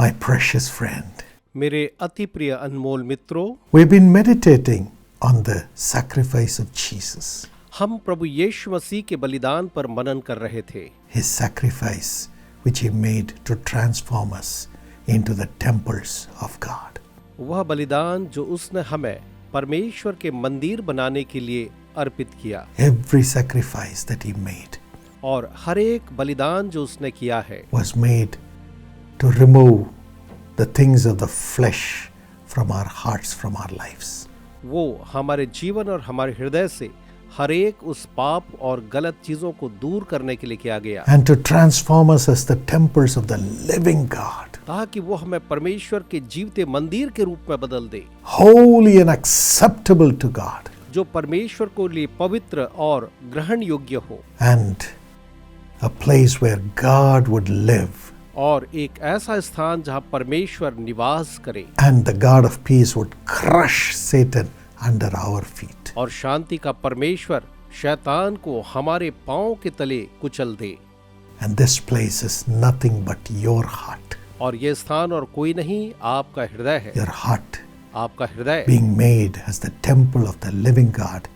My precious friend, मेरे अति प्रिय अनमोल मित्रों, we've been meditating on the sacrifice of Jesus, हम प्रभु यीशु मसीह के बलिदान पर मनन कर रहे थे। his sacrifice which he made to transform us into the temples of God. वह बलिदान जो उसने हमें परमेश्वर के मंदिर बनाने के लिए अर्पित किया, Every sacrifice that he made और हर एक बलिदान जो उसने किया है was made to remove the things of the flesh from our hearts, from our lives. वो हमारे जीवन और हमारे हृदय से हर एक उस पाप और गलत चीजों को दूर करने के लिए किया गया, And to transform us as the temples of the living God, ताकि वो हमें परमेश्वर के जीवते मंदिर के रूप में बदल दे, holy and acceptable to God, जो परमेश्वर को लिए पवित्र और ग्रहण योग्य हो, and a place where God would live, और एक ऐसा स्थान जहां परमेश्वर निवास करे, and the God of peace would crush Satan under our feet. और शांति का परमेश्वर शैतान को हमारे पांव के तले कुचल दे। And this place is nothing but your heart, और ये स्थान और कोई नहीं, आपका हृदय है, your heart आपका हृदय being made as the temple of the living God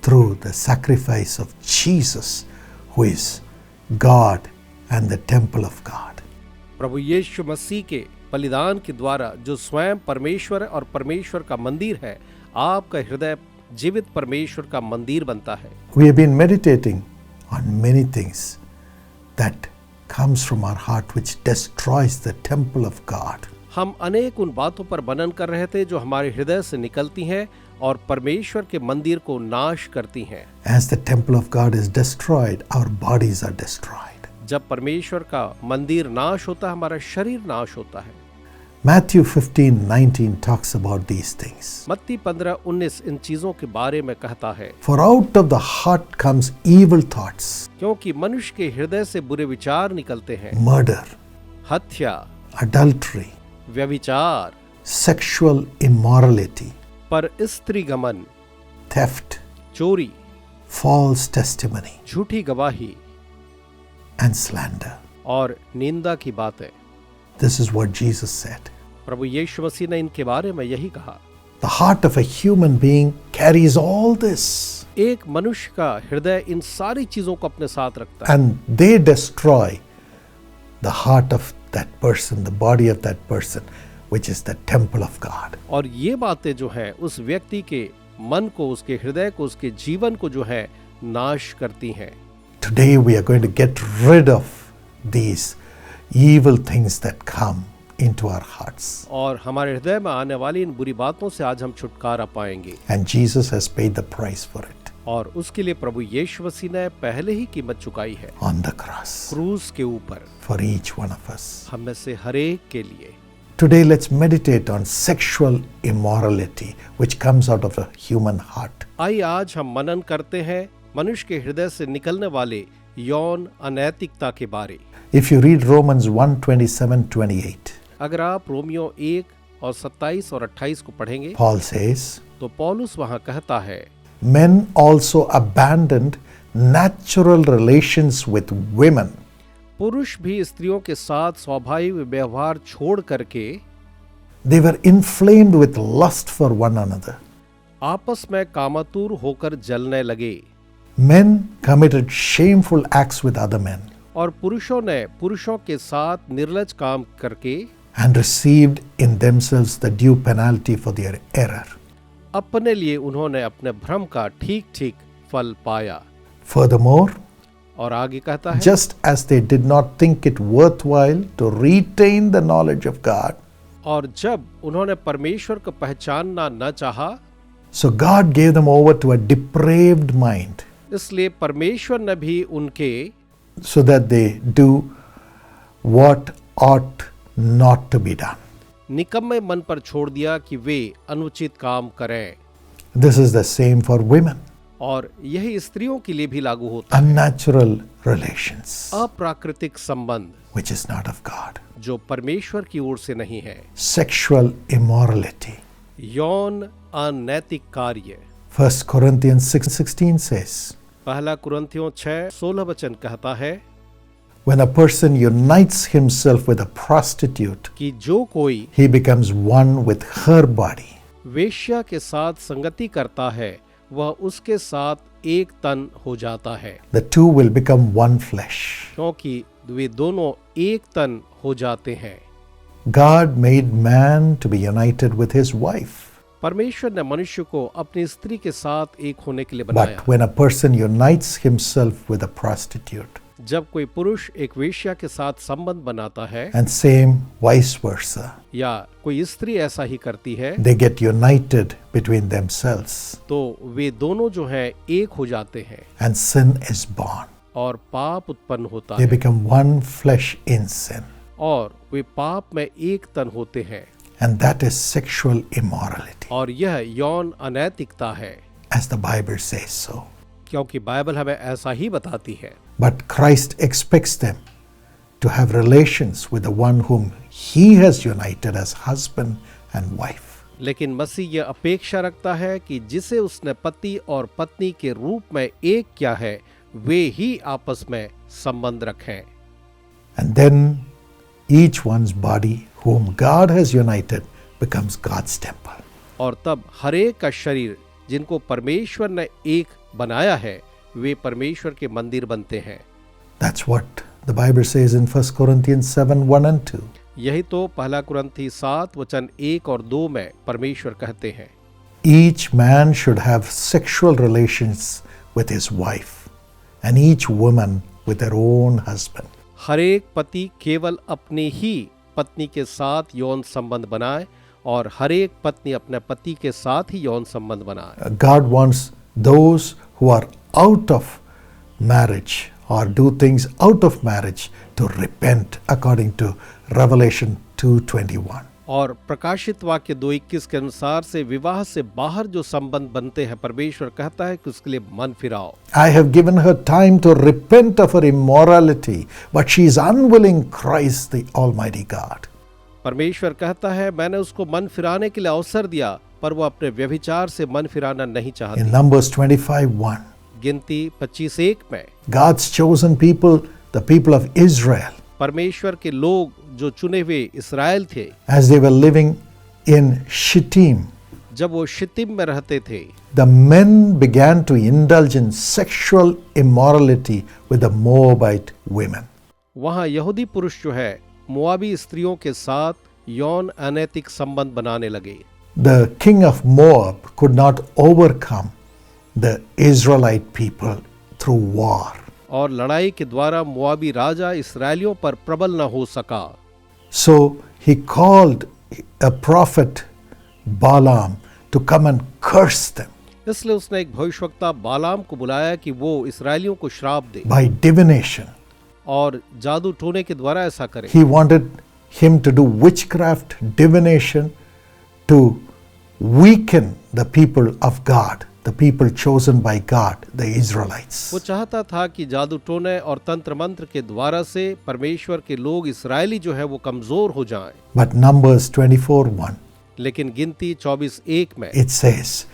through the sacrifice of Jesus, who is God and the temple of God. प्रभु यीशु मसीह के बलिदान के द्वारा, जो स्वयं परमेश्वर और परमेश्वर का मंदिर है, आपका हृदय जीवित परमेश्वर का मंदिर बनता है। We have been meditating on many things that comes from our heart which destroys the temple of God. हम अनेक उन बातों पर मनन कर रहे थे जो हमारे हृदय से निकलती हैं और परमेश्वर के मंदिर को नाश करती हैं। As the temple of God is destroyed, our bodies are destroyed. जब परमेश्वर का मंदिर नाश होता है, हमारा शरीर नाश होता है। Matthew 15:19 talks about these things. मत्ती 15:19 इन चीजों के बारे में कहता है, For out of the heart comes evil thoughts, क्योंकि मनुष्य के हृदय से बुरे विचार निकलते हैं, murder, हत्या, adultery, व्यभिचार, sexual immorality, पर स्त्रीगमन, theft, चोरी, false testimony, झूठी गवाही and slander. और निंदा की बातें। This is what Jesus said. प्रभु यीशु मसीह ने इनके बारे में यही कहा। The heart of a human being carries all this, एक मनुष्य का हृदय इन सारी चीजों को अपने साथ रखता है, and they destroy the heart of that person, the body of that person, which is the temple of God. और ये बातें जो हैं उस व्यक्ति के मन को, उसके हृदय को, उसके जीवन को जो है नाश करती हैं। Today we are going to get rid of these evil things that come into our hearts. और हमारे हृदय में आने वाली इन बुरी बातों से आज हम छुटकारा पाएंगे, And Jesus has paid the price for it और उसके लिए प्रभु यीशु मसीह ने पहले ही कीमत चुकाई है on the cross क्रूस के ऊपर, for each one of us. हम में से हर एक के लिए। Today let's meditate on sexual immorality which comes out of the human heart. आइए आज हम मनन करते हैं मनुष्य के हृदय से निकलने वाले यौन अनैतिकता के बारे। If you read Romans 1:27-28, अगर आप रोमियो 1 और 27 और 28 को पढ़ेंगे, Paul says, तो पौलुस वहां कहता है, Men also abandoned natural relations with women. पुरुष भी स्त्रियों के साथ स्वाभाविक व्यवहार छोड़ करके They were inflamed with lust for one another. आपस में कामातुर होकर जलने लगे। Men committed shameful acts with other men और पुरुषों ने पुरुषों के साथ निर्लज काम करके and received in themselves the due penalty for their error. अपने लिए उन्होंने अपने भ्रम का ठीक ठीक फल पाया। Furthermore, और आगे कहता है, just as they did not think it worthwhile to retain the knowledge of God, और जब उन्होंने परमेश्वर को पहचानना न चाहा, so God gave them over to a depraved mind, इसलिए परमेश्वर ने भी उनके so that they do what ought not to be done. निकम्मे मन पर छोड़ दिया कि वे अनुचित काम करें। This is the same for women. और यही स्त्रियों के लिए भी लागू होता है। Unnatural relations, अप्राकृतिक संबंध which is not of God. जो परमेश्वर की ओर से नहीं है। Sexual immorality. यौन अनैतिक कार्य। 1 Corinthians 6:16 says, पहला कुरिन्थियों 6:16 वचन कहता है, When a person unites himself with a prostitute, कि जो कोई he becomes one with her body. वेश्या के साथ संगति करता है वह उसके साथ एक तन हो जाता है, The two will become one flesh. क्योंकि वे दोनों एक तन हो जाते हैं। God made man to be united with his wife. परमेश्वर ने मनुष्य को अपनी स्त्री के साथ एक होने के लिए बनाया। But when a person unites himself with a prostitute, जब कोई पुरुष एक वेश्या के साथ संबंध बनाता है and same vice versa, या कोई स्त्री ऐसा ही करती है, they get united between themselves, तो वे दोनों जो हैं एक हो जाते हैं and sin is born. और पाप उत्पन्न होता They है become one flesh in sin, और वे पाप में एक तन होते हैं, and that is sexual immorality, और यह यौन अनैतिकता है, as the Bible says so. क्योंकि बाइबल हमें ऐसा ही बताती है। But Christ expects them to have relations with the one whom he has united as husband and wife. लेकिन मसीह यह अपेक्षा रखता है कि जिसे उसने पति और पत्नी के रूप में एक किया है वे ही आपस में संबंध रखें, And then each one's body whom God has united becomes God's temple. और तब हरेक का शरीर जिनको परमेश्वर ने एक बनाया है वे परमेश्वर के मंदिर बनते हैं। That's what the Bible says in 1 Corinthians 7:1 and 2. यही तो पहला कुरिन्थी 7 वचन 1 और 2 में परमेश्वर कहते हैं। Each man should have sexual relations with his wife, and each woman with her own husband. हरेक पति केवल अपनी ही पत्नी के साथ यौन संबंध बनाए और हरेक पत्नी अपने पति के साथ ही यौन संबंध बनाए। God wants those who are out of marriage or do things out of marriage to repent according to Revelation 2:21. और प्रकाशित वाक्य 2:21 के अनुसार से विवाह से बाहर जो संबंध बनते हैं परमेश्वर कहता है कि उसके लिए मन फिराओ। I have given her time to repent of her immorality, but she is unwilling, Christ the Almighty God. परमेश्वर कहता है मैंने उसको मन फिराने के लिए अवसर दिया पर वो अपने व्यभिचार से मन फिराना नहीं चाहती। In Numbers 25:1, गिनती 25:1 में God's chosen people, the people of Israel, परमेश्वर के लोग जो चुने हुए इस्राएल थे, as they were living in Shittim, जब वो शित्तीम में रहते थे, the men began to indulge in sexual immorality with the Moabite women. वहाँ यहूदी पुरुष जो है मोआबी स्त्रियों के साथ यौन अनैतिक संबंध बनाने लगे। The king of Moab could not overcome the Israelite people through war. और लड़ाई के द्वारा मोआबी राजा इस्राएलियों पर प्रबल न हो सका, So he called a prophet Balaam to come and curse them इसलिए उसने एक भविष्यवक्ता बालाम को बुलाया कि वो इस्राएलियों को श्राप दे by divination. और जादू टोने के द्वारा ऐसा करे। He wanted him to do witchcraft, divination, to weaken the people of God, the people chosen by God, the Israelites. वो चाहता था कि जादू टोने और तंत्र मंत्र के द्वारा से परमेश्वर के लोग इस्राएली जो है वो कमजोर हो जाएं। But Numbers 24:1, लेकिन गिनती 24:1 में it says,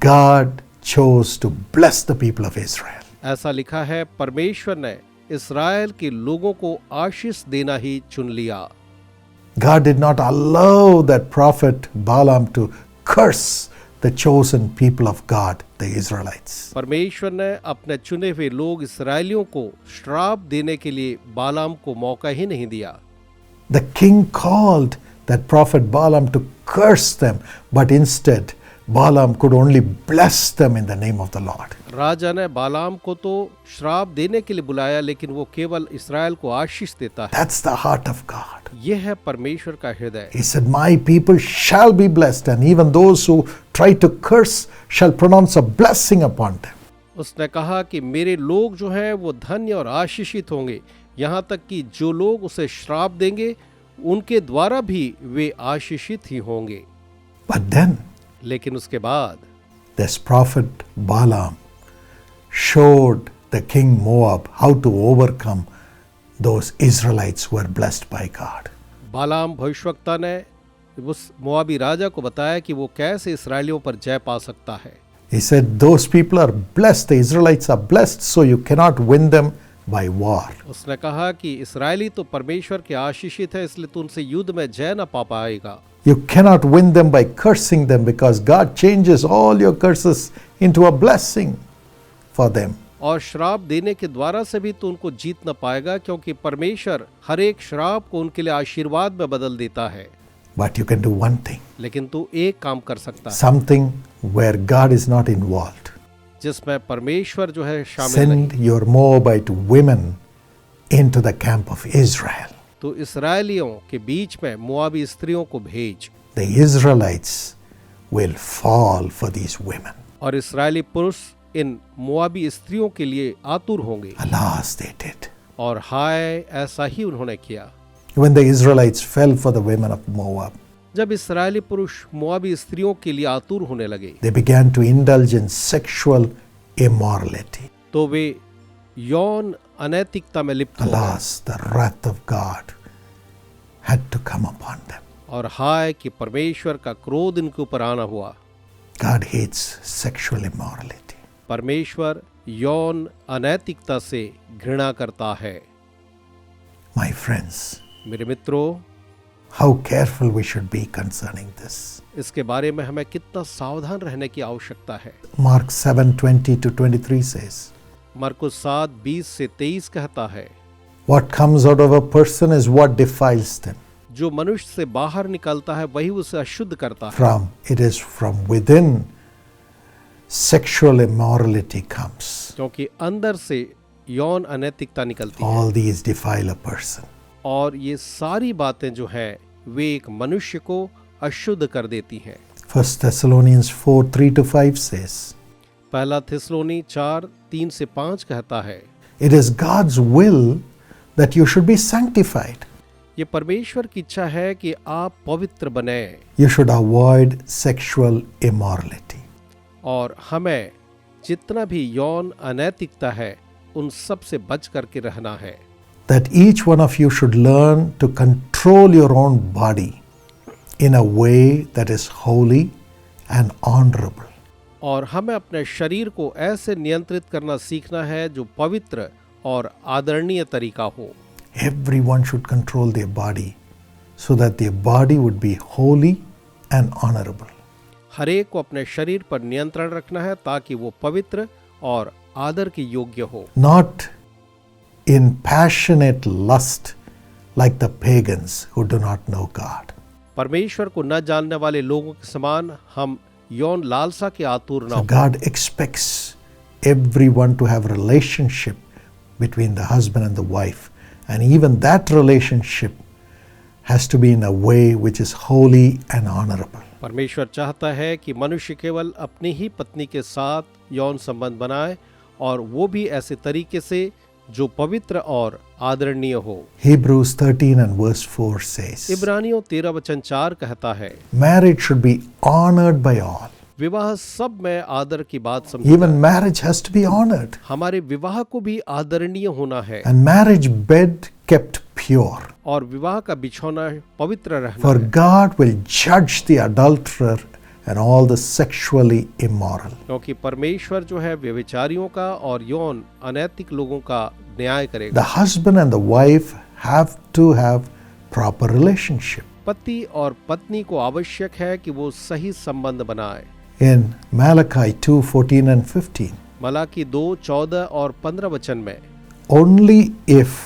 God chose to bless the people of Israel. ऐसा लिखा है परमेश्वर ने इस्राएल के लोगों को आशीष देना ही चुन लिया। God did not allow that prophet Balaam to curse the chosen people of God, the Israelites. परमेश्वर ने अपने चुने हुए लोग इस्राएलियों को श्राप देने के लिए बालाम को मौका ही नहीं दिया। The king called that prophet Balaam to curse them, but instead Balaam could only bless them in the name of the Lord. राजा ने बालाम को तो श्राप देने के लिए बुलाया लेकिन वो केवल इस्राएल को आशीष देता है। That's the heart of God. यह है परमेश्वर का हृदय। He said, my people shall be blessed, and even those who try to curse shall pronounce a blessing upon them. उसने कहा कि मेरे लोग जो हैं वो धन्य और आशीषित होंगे, यहाँ तक कि जो लोग उसे श्राप देंगे उनके द्वारा भी वे आशीषित ही होंगे। But then लेकिन उसके बाद this prophet Balaam showed the king Moab how to overcome those Israelites who were blessed by God. बालाम भविष्यवक्ता ने उस मोआबी राजा को बताया कि वो कैसे इस्राएलियों पर जय पा सकता है। He said, those people are blessed, the Israelites are blessed, so you cannot win them by war. उसने कहा कि इस्राएली तो परमेश्वर के आशीषित है, इसलिए तू उनसे युद्ध में जय न पा पाएगा। You cannot win them by cursing them because God changes all your curses into a blessing for them. और श्राप देने के द्वारा से भी तू उनको जीत न पाएगा, क्योंकि परमेश्वर हर एक श्राप को उनके लिए आशीर्वाद में बदल देता है। But you can do one thing, लेकिन तू एक काम कर सकता है, something where God is not involved. जिसमें परमेश्वर जो है शामिल नहीं। Send your Moabite women into the camp of Israel. तो इस्राएलियों के बीच में मोआबी स्त्रियों को भेज। The Israelites will fall for these women. और इस्राएली पुरुष इन मोआबी स्त्रियों के लिए आतुर होंगे। Alas, they did. और हाय, ऐसा ही उन्होंने किया। When the Israelites fell for the women of Moab, जब इस्राएली पुरुष मोआबी स्त्रियों के लिए आतुर होने लगे, they began to indulge in sexual immorality. तो वे यौन अनैतिकता में लिप्त हो गए। Alas, the wrath of God had to come upon them. और हाय कि परमेश्वर का क्रोध इनके ऊपर आना हुआ। God hates sexual immorality. परमेश्वर यौन अनैतिकता से घृणा करता है। My friends, मेरे मित्रों, how careful we should be concerning this. इसके बारे में हमें कितना सावधान रहने की आवश्यकता है। Mark 7:20 to 23 says, मरकुस 7:20 से 23 कहता है, what comes out of a person is what defiles them. जो मनुष्य से बाहर निकलता है वही उसे अशुद्ध करता है। It is from within sexual immorality comes. क्योंकि अंदर से यौन अनैतिकता निकलती है। All these defile a person. और ये सारी बातें जो हैं वे एक मनुष्य को अशुद्ध कर देती हैं। 1 Thessalonians 4:3 to 5 says, पहला थिस्सलुनी 4:3 से 5 कहता है, it is God's will that you should be sanctified. ये परमेश्वर की इच्छा है कि आप पवित्र बने। You should avoid sexual immorality. और हमें जितना भी यौन अनैतिकता है उन सब से बच करके रहना है। That each one of you should learn to control your own body in a way that is holy and honorable. और हमें अपने शरीर को ऐसे नियंत्रित करना सीखना है जो पवित्र और आदरणीय तरीका हो। Everyone should control their body so that their body would be holy and honorable. हर एक को अपने शरीर पर नियंत्रण रखना है ताकि वो पवित्र और आदर के योग्य हो। Not in passionate lust like the pagans who do not know God. परमेश्वर को न जानने वाले लोगों के समान हम यौन लालसा के आतुर न So हो। God expects everyone to have relationship between the husband and the wife, and even that relationship has to be in a way which is holy and honorable. परमेश्वर चाहता है कि मनुष्य केवल अपनी ही पत्नी के साथ यौन संबंध बनाए और वो भी ऐसे तरीके से जो पवित्र और आदरणीय हो। Hebrews 13 and verse 4 says, इब्रानियों 13:4 कहता है, marriage should be honored by all. विवाह सब में आदर की बात समझी Even marriage has to be honored. हमारे विवाह को भी आदरणीय होना है And marriage bed kept pure. और विवाह का बिछौना पवित्र रहना For है, God will judge the adulterer and all the sexually immoral. क्योंकि परमेश्वर जो है व्यभिचारियों का और यौन अनैतिक लोगों का न्याय करेगा। The husband and the wife have to have proper relationship. पति और पत्नी को आवश्यक है कि वो सही संबंध बनाए। In Malachi 2:14 and 15, मलाकी 2:14 और 15 वचन में only if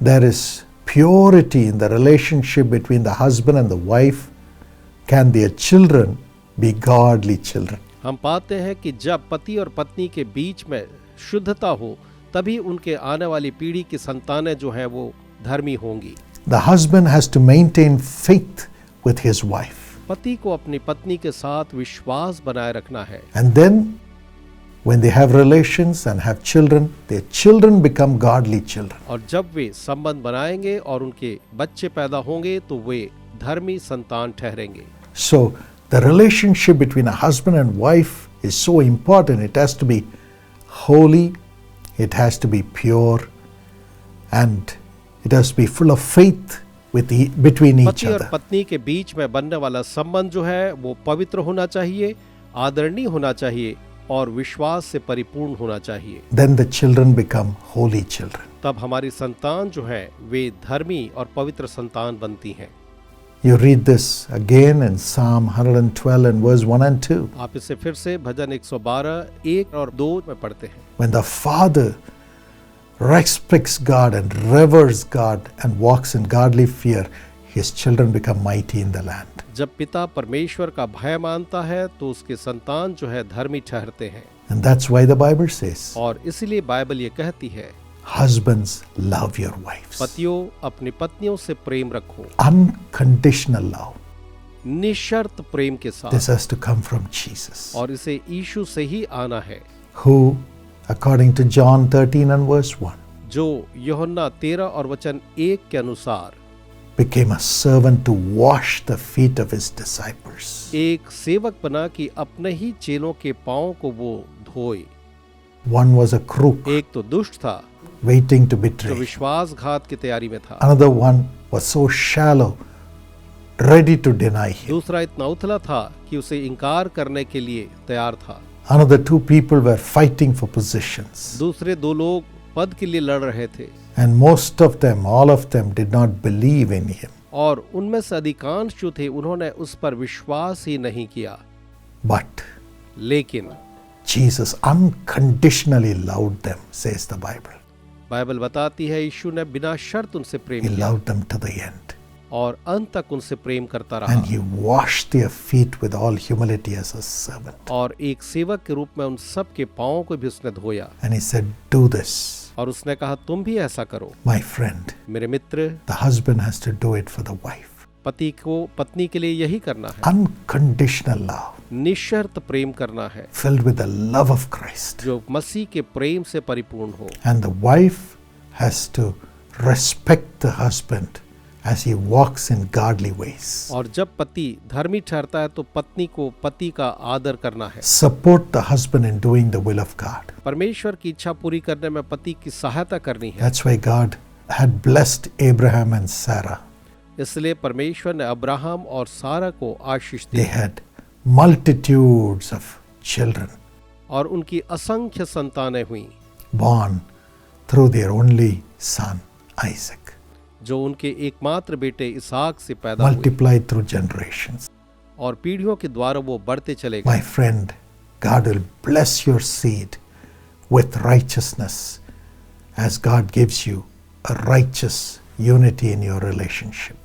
there is purity in the relationship between the husband and the wife can their children be godly children. हम पाते हैं कि जब पति और पत्नी के बीच में शुद्धता हो तभी उनके आने वाली पीढ़ी की संतानें जो हैं वो धर्मी होंगी। The husband has to maintain faith with his wife. पति को अपनी पत्नी के साथ विश्वास बनाए रखना है। And then when they have relations and have children, their children become godly children. और जब वे संबंध बनाएंगे और उनके बच्चे पैदा होंगे तो वे धर्मी संतान ठहरेंगे। So the relationship between a husband and wife is so important. It has to be holy, it has to be pure, and it has to be full of faith between each पति और other. पत्नी के बीच में बनने वाला संबंध जो है वो पवित्र होना चाहिए, आदरणीय होना चाहिए और विश्वास से परिपूर्ण होना चाहिए। Then the children become holy children. तब हमारी संतान जो है वे धर्मी और पवित्र संतान बनती हैं। You read this again in Psalm 112 and verse 1 and 2. आप इसे फिर से भजन 112 1 और 2 में पढ़ते हैं। When the father respects God and reveres God and walks in godly fear, his children become mighty in the land. जब पिता परमेश्वर का भय मानता है तो उसके संतान जो है धर्मी ठहरते हैं। And that's why the Bible says, और इसीलिए बाइबल ये कहती है, husbands, love your wives. पतियों अपनी पत्नियों से प्रेम रखो, Unconditional love. निशर्त प्रेम के साथ। This has to come from Jesus, और इसे यीशु से ही आना है, who, according to John 13 and verse 1, जो यूहन्ना 13 और वचन 1 के अनुसार became a servant to wash the feet of his disciples. एक सेवक बना कि अपने ही चेलों के पांवों को वो धोए। One was a crook, एक तो दुष्ट था waiting to जो betray. विश्वासघात की तैयारी में था, Another one was so shallow, ready to deny him. दूसरा इतना उथला था कि उसे इनकार करने के लिए तैयार था। Another two people were fighting for positions. दूसरे दो लोग पद के लिए लड़ रहे थे And most of them, all of them, did not believe in him. और उनमें से अधिकांश जो थे उन्होंने उस पर विश्वास ही नहीं किया। But लेकिन Jesus unconditionally loved them, says the Bible. Bible बताती है यीशु ने बिना शर्त उनसे प्रेम He किया loved them to the end. और अंत तक उनसे प्रेम करता रहा। And he washed their feet with all humility as a servant. और एक सेवक के रूप में उन सब के पांवों को भी उसने धोया And he said, do this. और उसने कहा तुम भी ऐसा करो। My friend, मेरे मित्र, the husband has to do it for the wife. पति को पत्नी के लिए यही करना है, Unconditional love, निशर्त प्रेम करना है filled with the love of Christ. जो मसीह के प्रेम से परिपूर्ण हो। And the wife has to respect the husband as he walks in godly ways. और जब पति धर्मी ठहरता है तो पत्नी को पति का आदर करना है। Support the husband in doing the will of God. परमेश्वर की इच्छा पूरी करने में पति की सहायता करनी है। That's why God had blessed Abraham and Sarah. इसलिए परमेश्वर ने अब्राहम और सारा को आशीष They the had multitudes of children और उनकी असंख्य संतानें हुई born through their only son, Isaac, जो उनके एकमात्र बेटे इसहाक से पैदा हुए multiplied through generations. और पीढ़ियों के द्वारा वो बढ़ते चले गए। My friend, God will bless your seed with righteousness as God gives you a righteous unity in your relationship.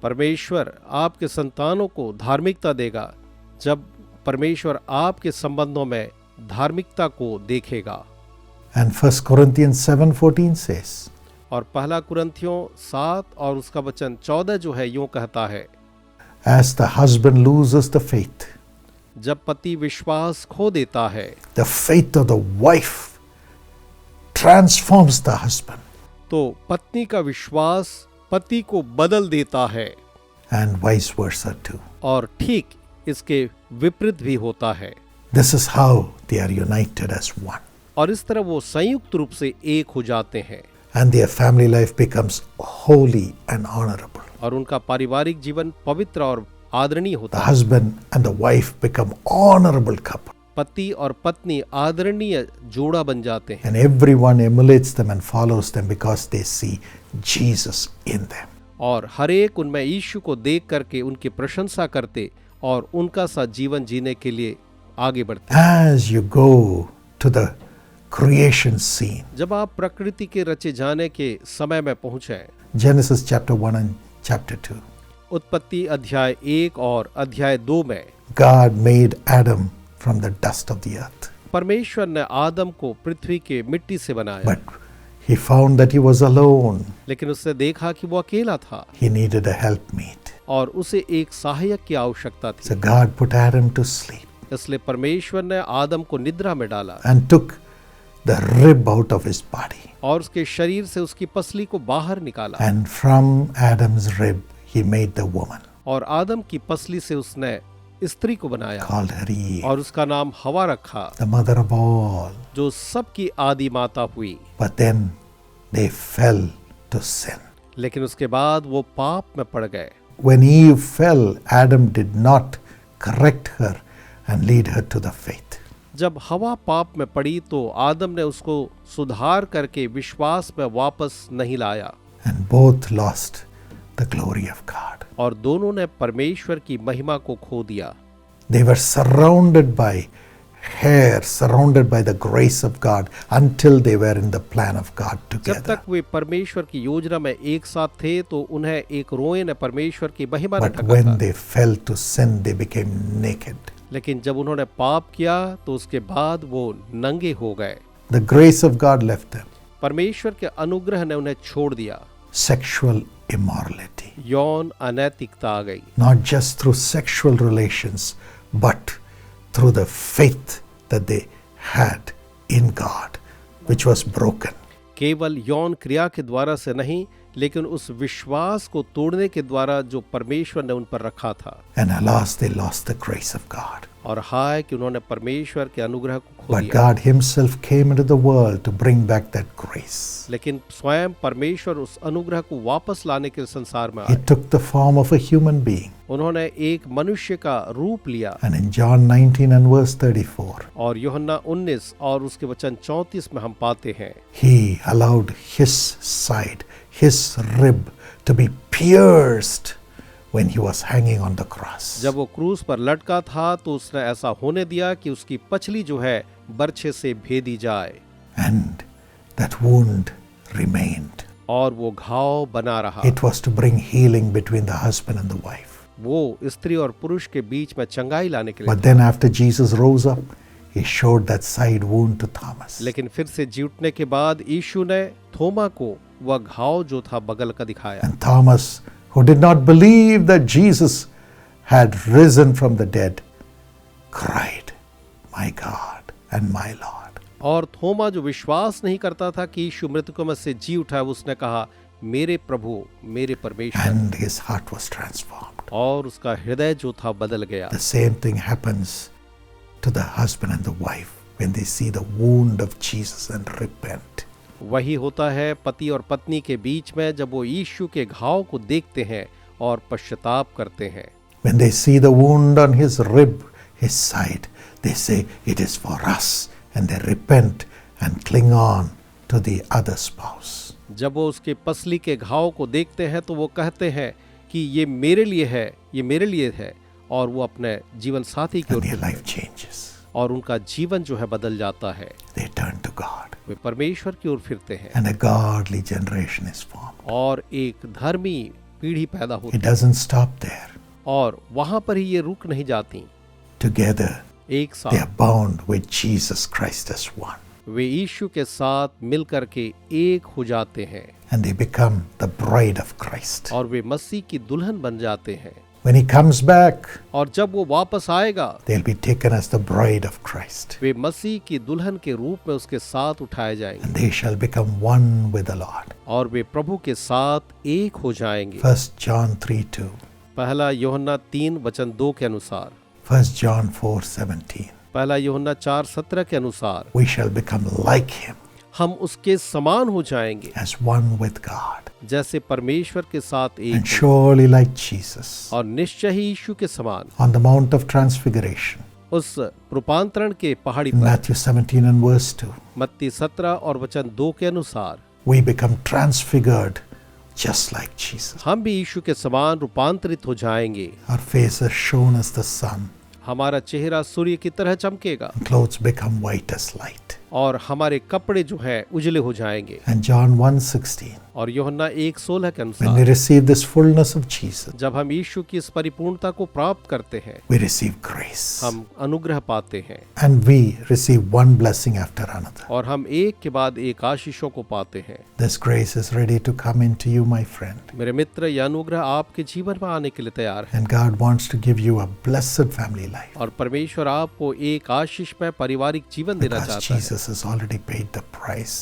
परमेश्वर आपके संतानों को धार्मिकता देगा जब परमेश्वर आपके संबंधों में धार्मिकता को देखेगा। And 1 Corinthians 7:14 says, और पहला कुरिन्थियों 7 और उसका वचन 14 जो है यूं कहता है, as the husband loses the faith, जब पति विश्वास खो देता है the faith of the wife transforms the husband, तो पत्नी का विश्वास पति को बदल देता है and vice versa too. और ठीक इसके विपरीत भी होता है। This is how they are united as one. और इस तरह वो संयुक्त रूप से एक हो जाते हैं And their family life becomes holy and honorable. और उनका पारिवारिक जीवन पवित्र और आदरणीय The होता है। husband and the wife become honorable couple. पति और पत्नी आदरणीय जोड़ा बन जाते हैं And everyone emulates them and follows them because they see Jesus in them. और हर एक उनमें यीशु को देख करके उनकी प्रशंसा करते और उनका सा जीवन जीने के लिए आगे बढ़ते। As you go to the creation scene, जब आप प्रकृति के रचे जाने के समय में पहुंचे, Genesis chapter 1 and chapter 2, उत्पत्ति अध्याय 1 और अध्याय 2 में God made Adam from the dust of the earth. परमेश्वर ने आदम को पृथ्वी के मिट्टी से बनाया, But he found that he was alone. लेकिन उसने देखा कि वो अकेला था He needed a helpmate. और उसे एक सहायक की आवश्यकता थी। So God put Adam to sleep इसलिए परमेश्वर ने आदम को निद्रा में डाला and took the rib out of his body. और उसके शरीर से उसकी पसली को बाहर निकाला And from Adam's rib, he made the woman, और आदम की पसली से उसने स्त्री को बनाया called her Eve, और उसका नाम हवा रखा, the mother of all. जो सबकी आदि माता हुई। But then they fell to sin. लेकिन उसके बाद वो पाप में पड़ गए। When Eve fell, Adam did not correct her and lead her to the faith. जब हवा पाप में पड़ी तो आदम ने उसको सुधार करके विश्वास में वापस नहीं लाया and both lost the glory of God. और दोनों ने परमेश्वर की महिमा को खो दिया। They were surrounded by hair, surrounded by the grace of God until they were in the plan of God जब together. तक वे परमेश्वर की योजना में एक साथ थे तो उन्हें एक रोए ने परमेश्वर की महिमा ने But ढका when था। they fell to sin, they became naked. लेकिन जब उन्होंने पाप किया तो उसके बाद वो नंगे हो गए। The grace of God left them. परमेश्वर के अनुग्रह ने उन्हें छोड़ दिया। Sexual immorality. यौन अनैतिकता आ गई, Not just through sexual relations, but through the faith that they had in God, which was broken. केवल यौन क्रिया के द्वारा से नहीं लेकिन उस विश्वास को तोड़ने के द्वारा जो परमेश्वर ने उन पर रखा था। And alas, they lost the grace of God. और हाय कि उन्होंने परमेश्वर के अनुग्रह को खो But दिया। God Himself came into the world to bring back that grace. लेकिन स्वयं परमेश्वर उस अनुग्रह को वापस लाने के संसार में He आए। took the form of a human being. उन्होंने एक मनुष्य का रूप लिया And in John 19 and verse 34, और यूहन्ना 19 और उसके वचन 34 में हम पाते हैं He allowed His side, His rib to be pierced when He was hanging on the cross. जब वो क्रूस पर लटका था तो उसने ऐसा होने दिया कि उसकी पछली जो है बर्छे से भेदी जाए And that wound remained. और वो घाव बना रहा। It was to bring healing between the husband and the wife. वो स्त्री और पुरुष के बीच में चंगाई लाने के लिए But then after Jesus rose up, He showed that side wound to Thomas. लेकिन फिर से जी उठने के बाद यीशु ने थोमा को वह घाव जो था बगल का दिखाया And Thomas, who did not believe that Jesus had risen from the dead, cried, My God and my Lord. और थोमा जो विश्वास नहीं करता था कि यीशु मृतकों में से जी उठा, उसने कहा मेरे प्रभु मेरे परमेश्वर, And his heart was transformed. और उसका हृदय जो था बदल गया। The same thing happens to the husband and the wife when they see the wound of Jesus and repent. वही होता है पति और पत्नी के बीच में जब वो यीशु के घाव को देखते हैं और पश्चाताप करते हैं। When they see the wound on his rib, his side, they say, It is for us. And they repent and cling on to the other spouse. जब वो उसके पसली के घाव को देखते हैं तो वो कहते हैं कि ये मेरे लिए है, ये मेरे लिए है, और वो अपने जीवन साथी की And ओर their फिरते life हैं, changes. और उनका जीवन जो है बदल जाता है। They turn to God. वे परमेश्वर की ओर फिरते हैं And a godly generation is formed. और एक धर्मी पीढ़ी पैदा होती It है। doesn't stop there. और वहां पर ही ये रुक नहीं जाती, Together, एक they साथ are bound with Jesus Christ as one. वे यीशु के साथ मिल करके एक हो जाते हैं And they become the bride of Christ. और वे मसीह की दुल्हन बन जाते हैं। When he comes back, और जब वो वापस आएगा they'll be taken as the bride of Christ. वे मसीह की दुल्हन के रूप में उसके साथ उठाए जाएंगे And they shall become one with the Lord. और वे प्रभु के साथ एक हो जाएंगे। 1 John 3:2. पहला यूहन्ना 3:2 के अनुसार, 1 John 4:17. पहला यूहन्ना 4:17 के अनुसार We shall become like him हम उसके समान हो जाएंगे as one with God. जैसे परमेश्वर के साथ एक And हैं। surely like Jesus और निश्चय ही यीशु के समान on the Mount of Transfiguration. उस रूपांतरण के पहाड़ी In पर Matthew 17 and verse 2. मत्ती 17 और वचन 2 के अनुसार We become transfigured just like Jesus. हम भी यीशु के समान रूपांतरित हो जाएंगे। Our face is shone as the sun. हमारा चेहरा सूर्य की तरह चमकेगा And clothes become white as light. और हमारे कपड़े जो हैं उजले हो जाएंगे। And John 1:16. और यूहन्ना 1:16 के When we अनुसार receive this fullness of Jesus, जब हम यीशु की इस परिपूर्णता को प्राप्त करते हैं we receive grace. हम अनुग्रह पाते हैं And we receive one blessing after another. और हम एक के बाद एक आशीषों को पाते हैं। This grace is ready to come into you, my friend. मेरे मित्र, यह अनुग्रह आपके जीवन में आने के लिए तैयार है And God wants to give you a blessed family life. और परमेश्वर आपको एक आशीषमय पारिवारिक जीवन देना Because चाहता है, Jesus has already paid the price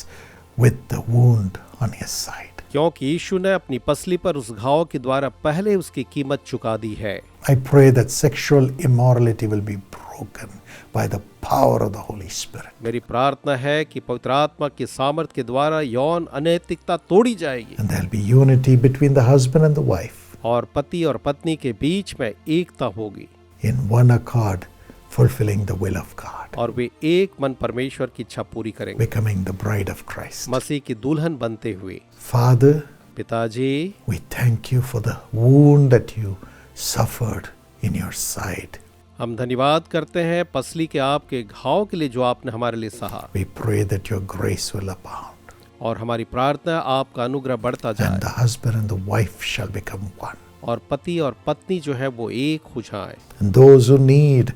with the wound on his side. क्योंकि यीशु ने अपनी पसली पर उस घाव के द्वारा पहले उसकी कीमत चुका दी है। I pray that sexual immorality will be broken by the power of the Holy Spirit. मेरी प्रार्थना है कि पवित्र आत्मा के सामर्थ्य के द्वारा यौन अनैतिकता तोड़ी जाएगी And there'll be unity between the husband and the wife. और पति और पत्नी के बीच में एकता होगी। In one accord, fulfilling the will of God, और वे एक मन परमेश्वर की इच्छा पूरी करेंगे, becoming the bride of Christ. मसीह की दुल्हन बनते हुए। Father, पिताजी, we thank you for the wound that you suffered in your side. हम धन्यवाद करते हैं पसली के आपके घाव के लिए जो आपने हमारे लिए सहा, We pray that your grace will abound, और हमारी प्रार्थना आपका अनुग्रह बढ़ता जाए, and the husband and the wife shall become one. और पति और पत्नी जो है वो एक हो जाए। And those who need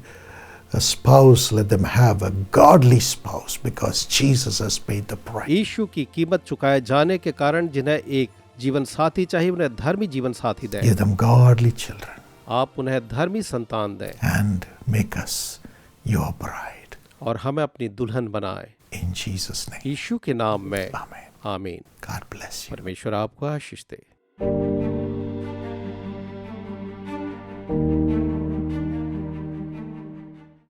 a spouse, let them have a godly spouse, because Jesus has paid the price. यीशु की कीमत चुकाए जाने के कारण जिन्हें एक जीवन साथी चाहिए, उन्हें धर्मी जीवन साथी दें। Give them godly children आप उन्हें धर्मी संतान दें, and make us your bride. और हमें अपनी दुल्हन बनाए। In Jesus' name. यीशु के नाम में Amen. आमीन। God bless you. परमेश्वर आपको आशीष दे।